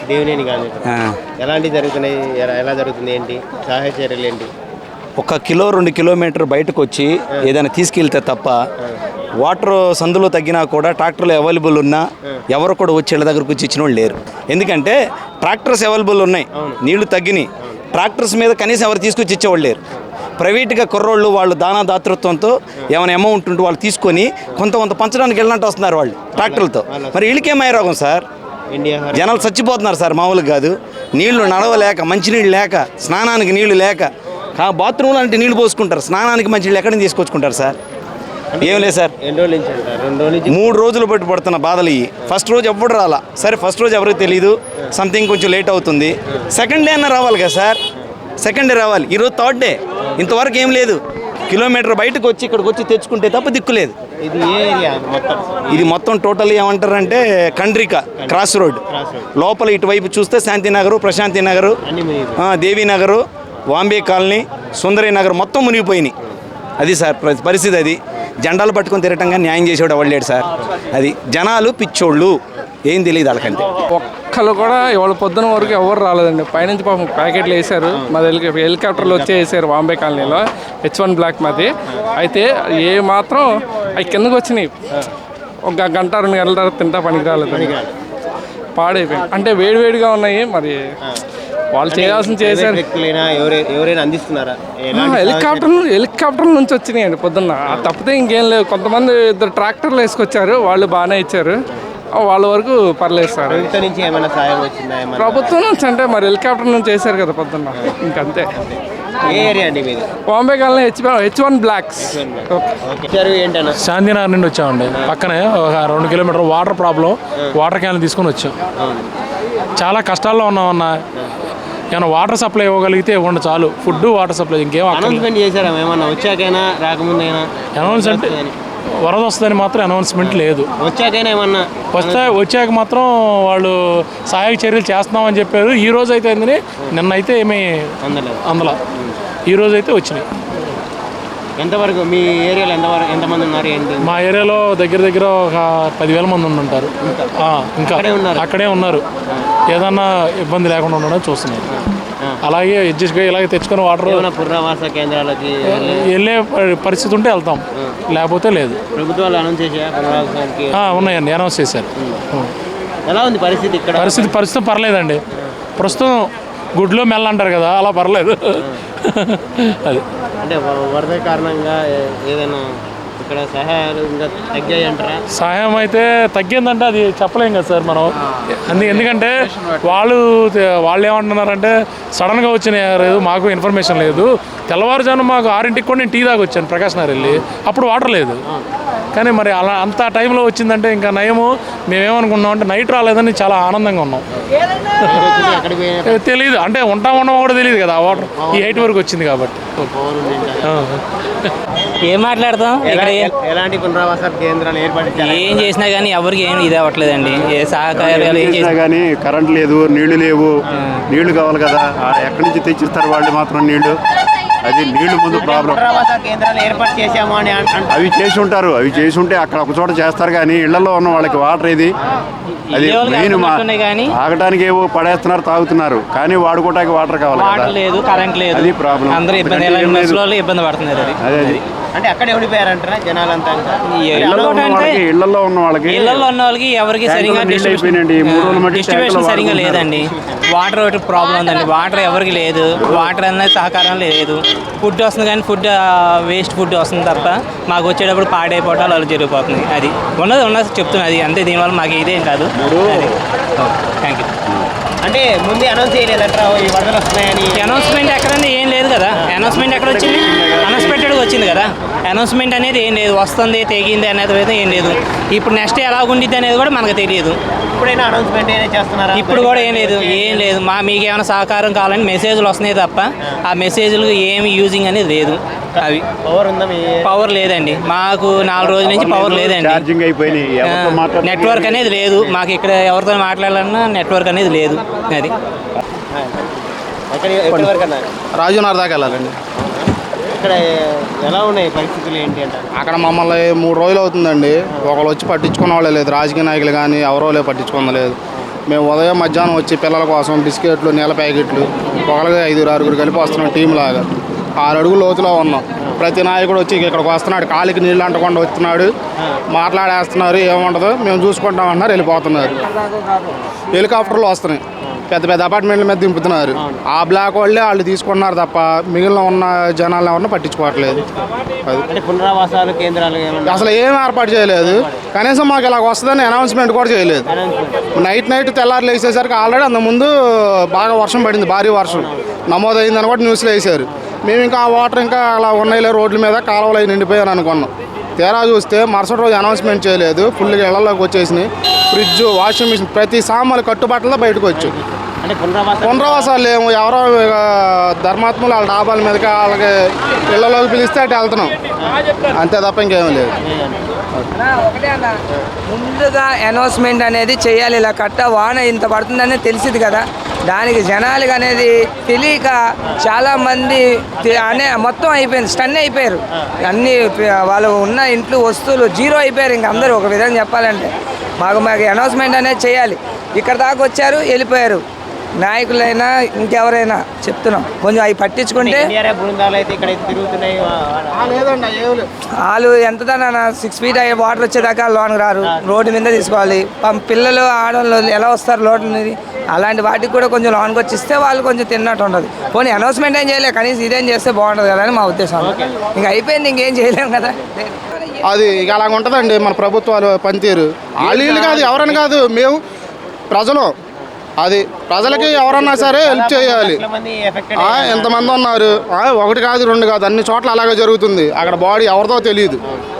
దేవినేని గాంధీ ఎలాంటి జరుగుతున్నాయి, ఎలా జరుగుతుంది, ఏంటి సహాయ చర్యలు ఏంటి? 1 కిలో 2 కిలోమీటర్ బయటకు వచ్చి ఏదైనా తీసుకెళ్తే తప్ప వాటర్ సందులో తగ్గినా కూడా ట్రాక్టర్లు అవైలబుల్ ఉన్నా ఎవరు కూడా వచ్చి ఇళ్ళ దగ్గరకు వచ్చి ఇచ్చిన వాళ్ళు లేరు. ఎందుకంటే ట్రాక్టర్స్ అవైలబుల్ ఉన్నాయి, నీళ్లు తగ్గినాయి, ట్రాక్టర్స్ మీద కనీసం ఎవరు తీసుకొచ్చి ఇచ్చేవాళ్ళు లేరు. ప్రైవేట్గా కుర్రోళ్ళు వాళ్ళు దాతృత్వంతో ఏమైనా అమౌంట్ ఉంటే వాళ్ళు తీసుకొని కొంత పంచడానికి వెళ్ళినట్టు వస్తున్నారు వాళ్ళు ట్రాక్టర్లతో. మరి వీళ్ళకేమై రోగం సార్? జనాలు చచ్చిపోతున్నారు సార్, మామూలుగా కాదు. నీళ్లు నడవలేక, మంచినీళ్ళు లేక, స్నానానికి నీళ్లు లేక, బాత్రూంలో అంటే నీళ్లు పోసుకుంటారు, స్నానానికి మంచినీళ్ళు ఎక్కడి నుంచి తీసుకొచ్చుకుంటారు సార్? ఏం లేదు సార్, 3 రోజులు బట్టి పడుతున్న బాధలు ఇవి. ఫస్ట్ రోజు ఎప్పుడు రాలా, సరే ఫస్ట్ రోజు ఎవరికి తెలియదు, సంథింగ్ కొంచెం లేట్ అవుతుంది. సెకండ్ డే అన్న రావాలి కదా సార్, సెకండ్ డే రావాలి. ఈరోజు థర్డ్ డే, ఇంతవరకు ఏం లేదు. కిలోమీటర్ బయటకు వచ్చి ఇక్కడికి వచ్చి తెచ్చుకుంటే తప్ప దిక్కులేదు. ఇది మొత్తం టోటల్ ఏమంటారంటే కండ్రిక క్రాస్ రోడ్ లోపల ఇటువైపు చూస్తే శాంతినగరు, ప్రశాంతి నగరు, దేవీనగరు, వాంబే కాలనీ, సుందరి నగర్ మొత్తం మునిగిపోయినాయి. అది సార్ పరిస్థితి. అది జెండాలు పట్టుకొని తిరగటంగా న్యాయం చేసేవాడు ఎవరు సార్. అది జనాలు పిచ్చోళ్ళు, ఏం తెలియదు వాళ్ళకంటే. ఒక్కళ్ళు కూడా ఇవాళ పొద్దున వరకు ఎవరు రాలేదండి. పైనుంచి పాపం ప్యాకెట్లు వేశారు, మాది హెలికాప్టర్లు వచ్చి వేసారు బాంబే కాలనీలో, H1 బ్లాక్ మాది. అయితే ఏ మాత్రం అవి కిందకు వచ్చినాయి, 1 గంట 2 గంటల తర్వాత తింటా పనికి రాలేదు, పాడైపోయింది. అంటే వేడివేడిగా ఉన్నాయి, మరి వాళ్ళు చేయాల్సింది చేశారు. హెలికాప్టర్ నుంచి వచ్చినాయండి పొద్దున్న, తప్పితే ఇంకేం లేవు. కొంతమంది 2 ట్రాక్టర్లు వేసుకొచ్చారు, వాళ్ళు బాగానే ఇచ్చారు, వాళ్ళ వరకు పర్లేదు సార్. ప్రభుత్వం నుంచి అంటే మరి హెలికాప్టర్ నుంచి చేశారు కదా పొద్దున్న, ఇంకంతే. Bombay colony H1 blocks. Shantinagar నుండి వచ్చామండి, పక్కనే ఒక 2 kilometre water problem, water can తీసుకొని వచ్చాం. చాలా కష్టాల్లో ఉన్నామన్నా, ఏమైనా వాటర్ సప్లై ఇవ్వగలిగితే ఇవ్వండి చాలు, ఫుడ్ వాటర్ సప్లై ఇంకేం. అనౌన్స్మెంట్ అనౌన్స్మెంట్ వరద వస్తుందని మాత్రం అనౌన్స్మెంట్ లేదు. వచ్చాక మాత్రం వాళ్ళు సహాయక చర్యలు చేస్తున్నామని చెప్పారు. ఈ రోజు అయితే అయిందని, నిన్న అయితే ఏమీ అందలా, ఈ రోజు అయితే వచ్చినాయి. ఎంతవరకు మీ ఏరియాలో ఎంతమంది ఉన్నారు ఏంటి? మా ఏరియాలో దగ్గర ఒక 10,000 మంది ఉంటారు. ఇంకా అక్కడే ఉన్నారు, ఏదన్నా ఇబ్బంది లేకుండా ఉండడం చూస్తున్నారు. అలాగే అడ్జస్ట్గా ఇలాగే తెచ్చుకొని వాటర్ పునరావాస కేంద్రాలకి వెళ్ళే పరిస్థితి ఉంటే వెళ్తాం, లేకపోతే లేదు. ప్రభుత్వాలు అనౌన్స్ చేశారు, ఉన్నాయండి, అనౌన్స్ చేశారు. ఎలా ఉంది పరిస్థితి ఇక్కడ? పరిస్థితి పర్లేదండి, ప్రస్తుతం గుడ్లో మెల్ల అంటారు కదా, అలా పర్లేదు. అది అంటే వరద కారణంగా ఏదైనా ఇక్కడ సహాయాలు ఇంకా తగ్గాయి అంటారా? సహాయం అయితే తగ్గిందంటే అది చెప్పలేం కదా సార్ మనం. ఎందుకంటే వాళ్ళు ఏమంటున్నారంటే సడన్గా వచ్చిన లేదు, మాకు ఇన్ఫర్మేషన్ లేదు. తెల్లవారుజాము మాకు 6ంటికి కూడా నేను టీ దాకా వచ్చాను ప్రకాశ్ నగర్ వెళ్ళి, అప్పుడు వాటర్ లేదు. కానీ మరి అలా అంత టైంలో వచ్చిందంటే ఇంకా నయము. మేమేమనుకున్నాం అంటే నైట్ రాలేదని చాలా ఆనందంగా ఉన్నాం. తెలియదు అంటే ఉండమో కూడా తెలియదు కదా, ఆ వాటర్ ఈ 8 వరకు వచ్చింది కాబట్టి. ఏం మాట్లాడతాం, ఎలాంటి పునరావాస కేంద్రాలు ఏం చేసినా కానీ ఎవరికి ఏం ఇది అవ్వట్లేదండి. ఏ సహకారాలు ఏం చేసినా కానీ కరెంట్ లేదు, నీళ్లు లేవు. నీళ్లు కావాలి కదా, ఎక్కడి నుంచి తెచ్చిస్తారు వాళ్ళు మాత్రం నీళ్లు. అది నీళ్లు ముందు ప్రాబ్లం. అవి చేసి ఉంటారు, అవి చేసి ఉంటే అక్కడ ఒక చోట చేస్తారు, కానీ ఇళ్లలో ఉన్న వాళ్ళకి వాటర్ ఏది? అది మెయిన్. తాగడానికి ఏవో పడేస్తున్నారు, తాగుతున్నారు, కానీ వాడుకోవడానికి వాటర్ కావాలి, వాటర్ లేదు, కరెంట్ లేదు, అది ప్రాబ్లం. అందరూ ఇబ్బంది పడుతున్నారు. అదే అంటే అక్కడే ఉండిపోయారంటారా జనాలంతా? ఇళ్లలో ఉన్న వాళ్ళకి ఎవరికి సరిగా డిస్ట్రిబ్యూషన్ సరిగా లేదండి. వాటర్ ఒకటి ప్రాబ్లం ఉందండి, వాటర్ ఎవరికి లేదు, వాటర్ అనేది సహకారం లేదు. ఫుడ్ వస్తుంది కానీ ఫుడ్ వేస్ట్ ఫుడ్ వస్తుంది తప్ప మాకు వచ్చేటప్పుడు పాడైపోవటాలు అలా జరిగిపోతుంది. అది ఉన్నది చెప్తున్నది అంతే. దీనివల్ల మాకు ఇదేం కాదు. Thank you. అంటే ముందే అనౌన్స్ చేయలేదట్రా ఈ వరదలు వస్తున్నాయని? అనౌన్స్మెంట్ ఎక్కడండి ఏం లేదు కదా. అనౌన్స్మెంట్ ఎక్కడ వచ్చింది? అన్ఎక్స్పెక్టెడ్గా వచ్చింది కదా. అనౌన్స్మెంట్ అనేది ఏం లేదు, వస్తుంది తెగింది అనేది అయితే ఏం లేదు. ఇప్పుడు నెక్స్ట్ ఎలా ఉండిద్ది అనేది కూడా మనకు తెలియదు. ఇప్పుడైనా అనౌన్స్మెంట్ చేస్తున్నారా? ఇప్పుడు కూడా ఏం లేదు. మీకు ఏమైనా సహకారం కావాలని మెసేజ్లు వస్తున్నాయి తప్ప ఆ మెసేజ్లు ఏమి యూజింగ్ అనేది లేదు. అవి పవర్ లేదండి మాకు, 4 రోజుల నుంచి పవర్ లేదండి. నెట్వర్క్ అనేది లేదు మాకు. ఇక్కడ ఎవరితో మాట్లాడాలన్నా నెట్వర్క్ అనేది లేదు. అది రాజునగర్ దాకా వెళ్ళాలండి. ఇక్కడ ఎలా ఉన్నాయి పరిస్థితులు ఏంటి అంటే? అక్కడ మమ్మల్ని 3 రోజులు అవుతుందండి, ఒకళ్ళు వచ్చి పట్టించుకున్న వాళ్ళే లేదు. రాజకీయ నాయకులు కానీ ఎవరో పట్టించుకున్న లేదు. మేము ఉదయం మధ్యాహ్నం వచ్చి పిల్లల కోసం బిస్కెట్లు నీళ్ళ ప్యాకెట్లు ఒకరికి 5-6 కలిపి వస్తున్నాం టీం లాగా 6 అడుగుల లోతులో ఉన్నాం. ప్రతి నాయకుడు వచ్చి ఇక్కడికి వస్తున్నాడు, కాలికి నీళ్ళు అంటకుండా వస్తున్నాడు, మాట్లాడేస్తున్నారు, ఏముండదు మేము చూసుకుంటాం అంటున్నారు, వెళ్ళిపోతున్నారు. హెలికాప్టర్లు వస్తున్నాయి, పెద్ద పెద్ద అపార్ట్మెంట్ల మీద దింపుతున్నారు. ఆ బ్లాక్ వాళ్ళు తీసుకున్నారు తప్ప మిగిలిన ఉన్న జనాలను ఎవరిని పట్టించుకోవట్లేదు. అంటే పునరావాసాలు కేంద్రాలు అసలు ఏం ఏర్పాటు చేయలేదు. కనీసం మాకు ఇలాగ వస్తుందని అనౌన్స్మెంట్ కూడా చేయలేదు. నైట్ తెల్లారులు వేసేసరికి ఆల్రెడీ అంతకుముందు బాగా వర్షం పడింది, భారీ వర్షం నమోదైందని కూడా న్యూస్లో వేసారు. మేము ఇంకా ఆ వాటర్ ఇంకా అలా ఉన్నాయిలే రోడ్ల మీద కాలువలు అవి నిండిపోయాను అనుకున్నాం. తేరా చూస్తే మరుసటి రోజు అనౌన్స్మెంట్ చేయలేదు, ఫుల్గా ఇళ్లలోకి వచ్చేసినాయి. ఫ్రిడ్జ్, వాషింగ్ మిషన్, ప్రతి సామాన్లు కట్టుబాట్లతో బయటకు వచ్చు. పునరావాసాలు ఏమో ఎవరో ధర్మాత్ములు వాళ్ళ డాబాల మీదకి వాళ్ళకి ఇళ్లలోకి పిలిస్తే అటు వెళ్తున్నాం అంతే తప్ప ఇంకేమీ లేదు. ముందుగా అనౌన్స్మెంట్ అనేది చేయాలి. ఇలా కట్ట వాన ఇంత పడుతుందని తెలిసింది కదా, దానికి జనాలకి అనేది తెలియక చాలామంది మొత్తం అయిపోయింది, స్టన్ అయిపోయారు. అన్నీ వాళ్ళు ఉన్న ఇంట్లో వస్తువులు జీరో అయిపోయారు. ఇంక అందరూ ఒక విధంగా చెప్పాలంటే మాకు అనౌన్స్మెంట్ అనేది చేయాలి. ఇక్కడ దాకా వచ్చారు, వెళ్ళిపోయారు. నాయకులైనా ఇంకెవరైనా చెప్తున్నాం, కొంచెం అవి పట్టించుకుంటే. వాళ్ళు ఎంతదన్నా 6 feet వాటర్ వచ్చేదాకా లోనికి రారు, రోడ్డు మీద తీసుకోవాలి. పిల్లలు ఆడవాళ్ళు ఎలా వస్తారు రోడ్డు మీద, అలాంటి వాటికి కూడా కొంచెం లోనికి వచ్చి ఇస్తే వాళ్ళు కొంచెం తిన్నట్టు ఉండదు. పోనీ అనౌన్స్మెంట్ ఏం చేయలేదు, కనీసం ఇదేం చేస్తే బాగుంటుంది కదా అని మా ఉద్దేశం. ఇంక అయిపోయింది, ఇంకేం చేయలేము కదా. అది ఇక అలాగ ఉంటుందండి మన ప్రభుత్వాలు పనితీరు. వాళ్ళు కాదు, ఎవరని కాదు, మేము ప్రజలు. అది ప్రజలకి ఎవరన్నా సరే హెల్ప్ చేయాలి. ఎంతమంది ఉన్నారు, 1 కాదు 2 కాదు, అన్ని చోట్ల అలాగే జరుగుతుంది. అక్కడ బాడీ ఎవరిదో తెలియదు,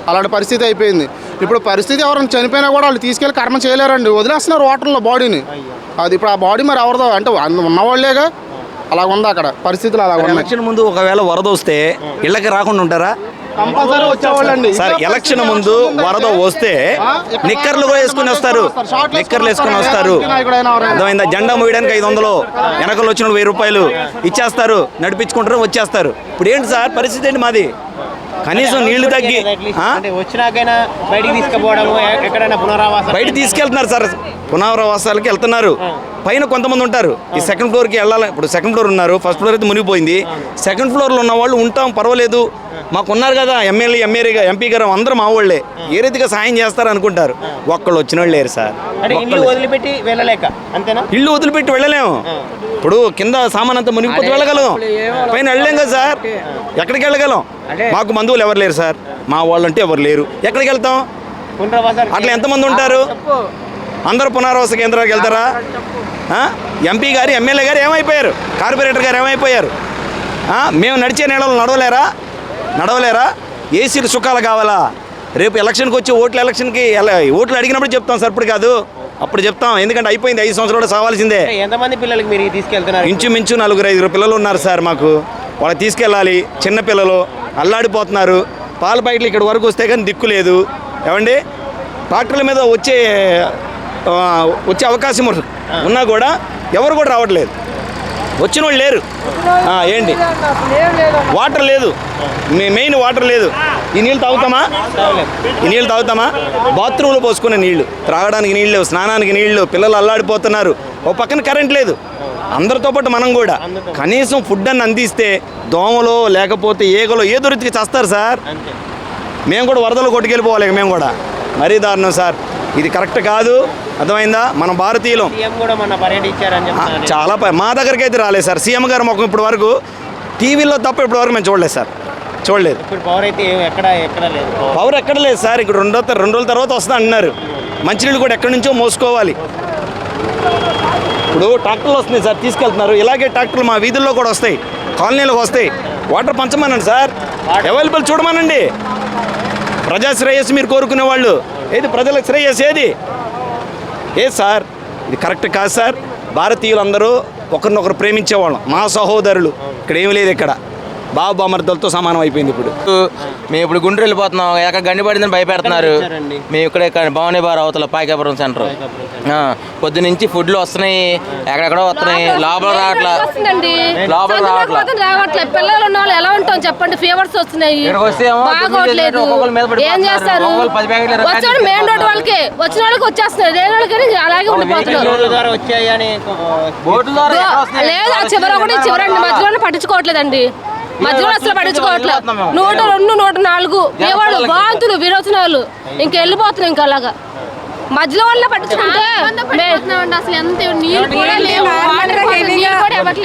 అలాంటి పరిస్థితి అయిపోయింది. ఇప్పుడు పరిస్థితి ఎవరైనా చనిపోయినా కూడా వాళ్ళు తీసుకెళ్ళి కర్మ చేయలేరండి, వదిలేస్తున్నారు వాటర్లో బాడీని. అది ఇప్పుడు ఆ బాడీ మరి ఎవరిదో అంటే ఉన్నవాళ్ళేగా, అలాగ ఉంది అక్కడ పరిస్థితులు అలాగ ఉన్నాయి. ఎలక్షన్ ముందు ఒకవేళ వరద వస్తే ఇళ్ళకి రాకుండా ఉంటారా? Compulsory వచ్చేవాళ్ళండి sir. ఎలక్షన్ ముందు వరద వస్తే నిక్కర్లు కూడా వేసుకుని వస్తారు, నిక్కర్లు వేసుకుని వస్తారు. అర్థమైందా? జెండా మోయడానికి 500, వెనకలు వచ్చిన 1000 రూపాయలు ఇచ్చేస్తారు, నడిపించుకుంటారు, వచ్చేస్తారు. ఇప్పుడు ఏంటి సార్ పరిస్థితి ఏంటి మాది? కనీసం నీళ్లు తగ్గి వచ్చినాకైనా బయటికి తీసుకుపోవడం, ఎక్కడైనా బయట తీసుకెళ్తున్నారు సార్, పునరావాసాలకి వెళ్తున్నారు. పైన కొంతమంది ఉంటారు, ఈ 2nd ఫ్లోర్కి వెళ్ళాలి. ఇప్పుడు 2nd ఫ్లోర్ ఉన్నారు, 1st ఫ్లోర్ అయితే మునిగిపోయింది. 2nd ఫ్లోర్లో ఉన్న వాళ్ళు ఉంటాం, పర్వాలేదు, మాకు ఉన్నారు కదా ఎంపీ గారు అందరూ మా వాళ్ళే, ఏ రీతిగా సాయం చేస్తారు అనుకుంటారు. ఒక్కళ్ళు వచ్చిన వాళ్ళు లేరు సార్. ఇల్లు వదిలిపెట్టి వెళ్ళలేక అంతేనా? ఇల్లు వదిలిపెట్టి వెళ్ళలేము. ఇప్పుడు కింద సామాన్ అంతా మునిగిపోతే వెళ్ళగలం, పైన వెళ్ళలేం కదా సార్. ఎక్కడికి వెళ్ళగలం? మాకు బంధువులు ఎవరు లేరు సార్, మా వాళ్ళు అంటే ఎవరు లేరు, ఎక్కడికి వెళ్తాం? అట్లా ఎంతమంది ఉంటారు? అందరూ పునరావాస కేంద్రాలకు వెళ్తారా? ఎంపీ గారు, ఎమ్మెల్యే గారు ఏమైపోయారు, కార్పొరేటర్ గారు ఏమైపోయారు? మేము నడిచే నీడలు నడవలేరా? ఏసీలు సుఖాలు కావాలా? రేపు ఎలక్షన్కి వచ్చి ఓట్లు అడిగినప్పుడు చెప్తాం సార్, ఇప్పుడు కాదు, అప్పుడు చెప్తాం. ఎందుకంటే అయిపోయింది, 5 సంవత్సరాలు సావాల్సిందే. ఎంతమంది పిల్లలకి మీరు తీసుకెళ్తున్నారు? ఇంచుమించు 4-5 పిల్లలు ఉన్నారు సార్ మాకు. వాళ్ళకి తీసుకెళ్ళాలి. చిన్న పిల్లలు అల్లాడిపోతున్నారు. పాల ప్యాకెట్లు ఇక్కడ వరకు వస్తే కానీ దిక్కు లేదు. ఏమండి, ట్రాక్టర్ల మీద వచ్చే అవకాశం ఉన్నా కూడా ఎవరు కూడా రావట్లేదు, వచ్చిన వాళ్ళు లేరు. ఏంటి, వాటర్ లేదు, మెయిన్ వాటర్ లేదు. ఈ నీళ్ళు తాగుతామా? బాత్రూంలో పోసుకునే నీళ్లు, త్రాగడానికి నీళ్ళు లేవు, స్నానానికి నీళ్లు, పిల్లలు అల్లాడిపోతున్నారు. ఓ పక్కన కరెంట్ లేదు. అందరితో పాటు మనం కూడా కనీసం ఫుడ్ అన్ని అందిస్తే దోమలో లేకపోతే ఏగలో ఏ దొరికి చేస్తారు సార్. మేము కూడా వరదలు కొట్టుకెళ్ళిపోవాలి, మేము కూడా. మరీ దారుణం సార్, ఇది కరెక్ట్ కాదు. అర్థమైందా? మన భారతీయులు చాలా మా దగ్గరికి అయితే రాలేదు సార్. సీఎం గారు మొక్క ఇప్పటి వరకు టీవీలో తప్ప ఇప్పటి వరకు మేము చూడలేదు సార్, చూడలేదు. పవర్ ఎక్కడ లేదు సార్. ఇక్కడ 2 రోజుల తర్వాత వస్తా అంటున్నారు. మంచినీళ్ళు కూడా ఎక్కడి నుంచో మోసుకోవాలి. ఇప్పుడు ట్రాక్టర్లు వస్తున్నాయి సార్, తీసుకెళ్తున్నారు. ఇలాగే ట్రాక్టర్లు మా వీధుల్లో కూడా వస్తాయి, కాలనీలకు వస్తాయి. వాటర్ పంచమనండి సార్, అవైలబుల్ చూడమనండి. ప్రజా శ్రేయస్సు మీరు కోరుకునే వాళ్ళు, ఏది ప్రజలకు శ్రేయస్సు ఏది సార్? ఇది కరెక్ట్ కాదు సార్. భారతీయులందరూ ఒకరినొకరు ప్రేమించేవాళ్ళం, మా సహోదరులు. ఇక్కడ ఏమి లేదు. ఇక్కడ బాబు బామర్దలతో సమానం అయిపోయింది ఇప్పుడు. మేము ఇప్పుడు గుంటూరు వెళ్ళిపోతున్నాం, ఎక్కడ గండి పడిందని భయపెడుతున్నారు. మేము ఇక్కడే భవానీ బార్ అవతల పాయకాపురం సెంటర్. పొద్దు నుంచి ఫుడ్లు వస్తున్నాయి, ఎక్కడెక్కడో వస్తున్నాయి, లోపల రావట్లేదు. పిల్లలు ఉన్న వాళ్ళు ఎలా ఉంటాం చెప్పండి, ఫీవర్స్ వస్తున్నాయి, బాగోట్లేదు. ఏం చేస్తారు? వచ్చాడు మెయిన్ రోడ్ వాళ్ళకి, వచ్చిన వాళ్ళకి వచ్చేస్తున్నారు, లేని వాళ్ళకి అలాగే ఉండిపోతున్నారు. లేదు, ఆ చివర ఒకటి చివరండి, మధ్యలో పట్టించుకోవట్లేదండి. మధ్యలో అసలు పట్టించుకోవట్లేదు. 102, 104 వాళ్ళు వాంతులు విరోచనాలు ఇంక వెళ్ళిపోతున్నాయి. ఇంకా అలాగా మధ్యలో వాళ్ళ పట్టించుకుంటే అసలు ఎంత నీళ్ళు కూడా లేవు,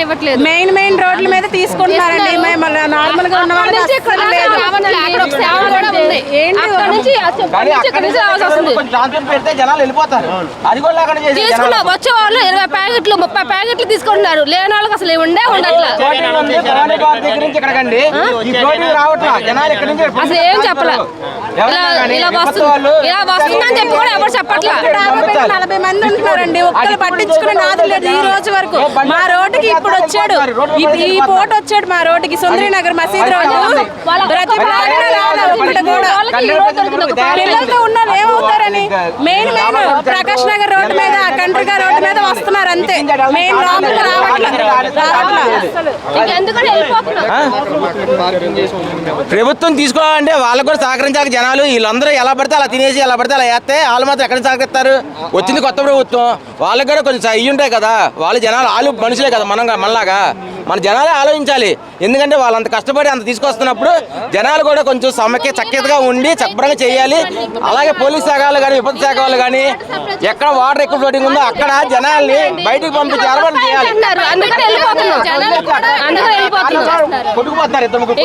ఇవ్వట్లేదు. మెయిన్ రోడ్ల మీద తీసుకుంటున్నారండి. నార్మల్ గా ఉన్న తీసుకున్నా వచ్చే వాళ్ళు 20 ప్యాకెట్లు 30 ప్యాకెట్లు తీసుకుంటున్నారు, లేని వాళ్ళకి అసలు ఉండే ఉండట్లేదు. అసలు ఏం చెప్పలే, ఇలా వస్తుందని చెప్పి కూడా ఎవరు చెప్పట్లేదు. 40 మంది ఉంటున్నారండి, ఒక్కరు పట్టించుకునే నాదు లేదు ఈ రోజు వరకు. మా రోడ్డుకి ఇప్పుడు వచ్చాడు, ఈ పూట వచ్చాడు మా రోడ్డుకి, సుందరీనగర్ మసీద్ రోడ్డు. ప్రతి పిల్లలతో ఉన్న ఏమవుతారని మెయిన్ ప్రకాష్ నగర్ రోడ్డు మీద, కంట్రిగా రోడ్డు మీద వస్తున్నారు అంతే. మెయిన్ లోపలికి ప్రభుత్వం తీసుకోవాలంటే వాళ్ళకు కూడా సహకరించాలి జనాలు. వీళ్ళందరూ ఎలా పడితే అలా తినేసి ఎలా పడితే అలా వేస్తే వాళ్ళు మాత్రం ఎక్కడ సహకరిస్తారు? వచ్చింది కొత్త ప్రభుత్వం, వాళ్ళకి కూడా కొంచెం ఇవి ఉంటాయి కదా. వాళ్ళు జనాలు వాళ్ళు మనుషులే కదా, మనలాగా మన జనాలే ఆలోచించాలి. ఎందుకంటే వాళ్ళు అంత కష్టపడి అంత తీసుకొస్తున్నప్పుడు జనాలు కూడా కొంచెం చక్కగా ఉండి శుభ్రంగా చేయాలి. అలాగే పోలీస్ శాఖ వాళ్ళు కానీ, విపత్తు శాఖ వాళ్ళు కానీ, ఎక్కడ వాటర్ ఎక్కువ ఫ్లోటింగ్ ఉందో అక్కడ జనాల్ని బయటకు పంపించి అరవడం చేయాలి.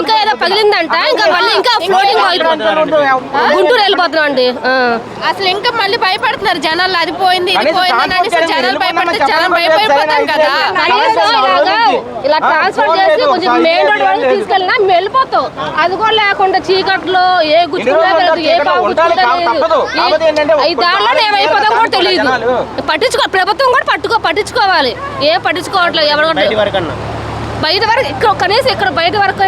ఇంకా ఏదో పగిలిందంట, ఇంకా మళ్ళీ ఇంకా ఫ్లోటింగ్ గుంటూరు వెళ్ళిపోతున్నాం అండి. అసలు ఇంకా మళ్ళీ భయపడుతున్నారు జనాలు, అది పోయింది ఇది పోయింది జనాలు భయపడితే జనం భయపడిపోతారు కదా. ఇలా ట్రాన్స్ఫర్ చేసి కొంచెం మెయిన్ రోడ్ వరకు తీసుకెళ్ళినా వెళ్ళిపోతాం. అది కూడా లేకుండా చీకట్లో ఏ గుచ్చుకుంటా ఏ దానిలో ఏమైపోతాం కూడా తెలియదు. ప్రభుత్వం కూడా పట్టించుకోవాలి. ఏం పట్టించుకోవట్లేదు ఎవరు బయట వరకు, ఇక్కడ కనీసం ఇక్కడ బయట వరకు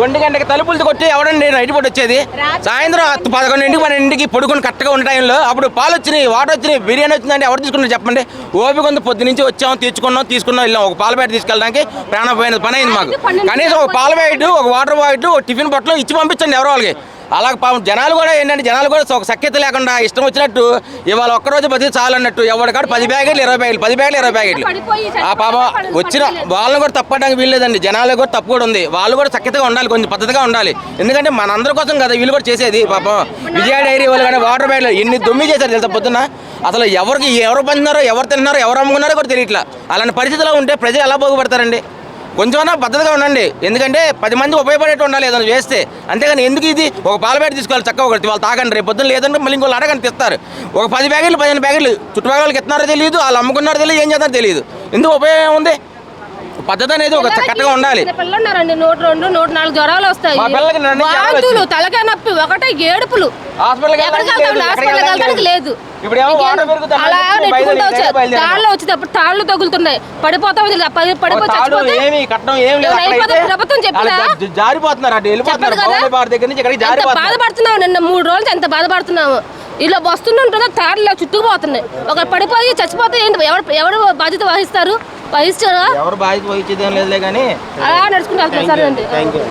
1 గంటకి తలుపులు కొట్టి ఎవడండి నైట్ పూట వచ్చేది? సాయంత్రం 11 12 పడుకుని కరెక్ట్గా ఉన్న టైంలో అప్పుడు పాలు వచ్చినాయి, వాటర్ వచ్చినాయి, బిర్యానీ వచ్చిందంటే ఎవరు తీసుకున్నారు చెప్పండి? ఓపిక ఉంది, పొద్దు నుంచి వచ్చాము, తీసుకున్నాం వెళ్ళాం. ఒక పాల ప్యాకెట్ తీసుకెళ్ళడానికి ప్రాణం పోయిన పని అయింది మాకు. కనీసం ఒక పాల ప్యాకెట్, ఒక వాటర్ ప్యాకెట్, ఒక టిఫిన్ బట్టలు ఇచ్చి పంపించండి ఎవరో వాళ్ళకి. అలాగే పాపం జనాలు కూడా ఏంటంటే జనాలు కూడా ఒక సఖ్యత లేకుండా ఇష్టం వచ్చినట్టు ఇవాళ ఒక్కరోజు బతికి చాలు అన్నట్టు ఎవరికాడు 10 ప్యాకెట్లు 20 ప్యాకెట్లు 10 ప్యాకెట్లు 20 ప్యాకెట్లు. ఆ పాపం వచ్చిన వాళ్ళని కూడా తప్పడానికి వీల్లేదండి. జనాలకు కూడా తప్పు కూడా ఉంది. వాళ్ళు కూడా సఖ్యతగా ఉండాలి, కొంచెం పద్ధతిగా ఉండాలి. ఎందుకంటే మనందరి కోసం కదా వీళ్ళు కూడా చేసేది. పాపం విజయ డైరీ వాళ్ళు కానీ వాటర్ ప్యాకెట్లు ఎన్ని దొమ్మి చేశారు తెలుసా పొద్దున్న. అసలు ఎవరు పండినారో, ఎవరు తిన్నారో, ఎవరు అమ్ముకున్నారో కూడా తెలియట్లా. అలాంటి పరిస్థితిలో ఉంటే ప్రజలు ఎలా బాగుపడతారండి? కొంచెమన్నా పద్ధతిగా ఉండండి. ఎందుకంటే 10 మంది ఉపయోగపడేట్టు ఉండాలి ఏదైనా చేస్తే. అంతేగాని ఎందుకు ఇది ఒక పాల ప్యాకెట్ తీసుకోవాలి చక్కగా ఒకటి వాళ్ళు తాగండి, రేపు పొద్దున్న లేదంటే మళ్ళీ ఇంకోళ్ళు అడగండి తెస్తారు. ఒక 10 ప్యాకెట్లు 15 ప్యాకెట్లు చుట్టుపక్కలకి ఎత్తున్నారో తెలియదు, వాళ్ళు అమ్ముకున్నారో తెలియదు, ఏం చేస్తారో తెలియదు. ఎందుకు ఉపయోగం ఉంది? పద్ధతి అనేది ఒక చక్కగా ఉండాలి. పిల్లలున్నారండి 102, 104 జ్వరాలు వస్తాయి, వాంతులు, తలకాయ నొప్పి, ఒకటే ఏడుపులు, హాస్పిటల్కి లేదు. తాళ్ళు వచ్చేటప్పుడు తాళ్ళు తగులుతున్నాయి, పడిపోతాం ప్రభుత్వం చెప్పినా బాధపడుతున్నావు. నిన్న 3 రోజులు ఎంత బాధపడుతున్నాము. ఇలా వస్తుంటుందో తాళ్ళు చుట్టుకుపోతున్నాయి, ఒక పడిపోయి చచ్చిపోతే ఏంటి? ఎవరు బాధ్యత వహిస్తారు? వహిస్తారా? ఎవరు బాధ్యత వహించేదేం లేదులే కానీ అలా నడుచుకుంటూ వెళ్తున్నారు సార్ అండి.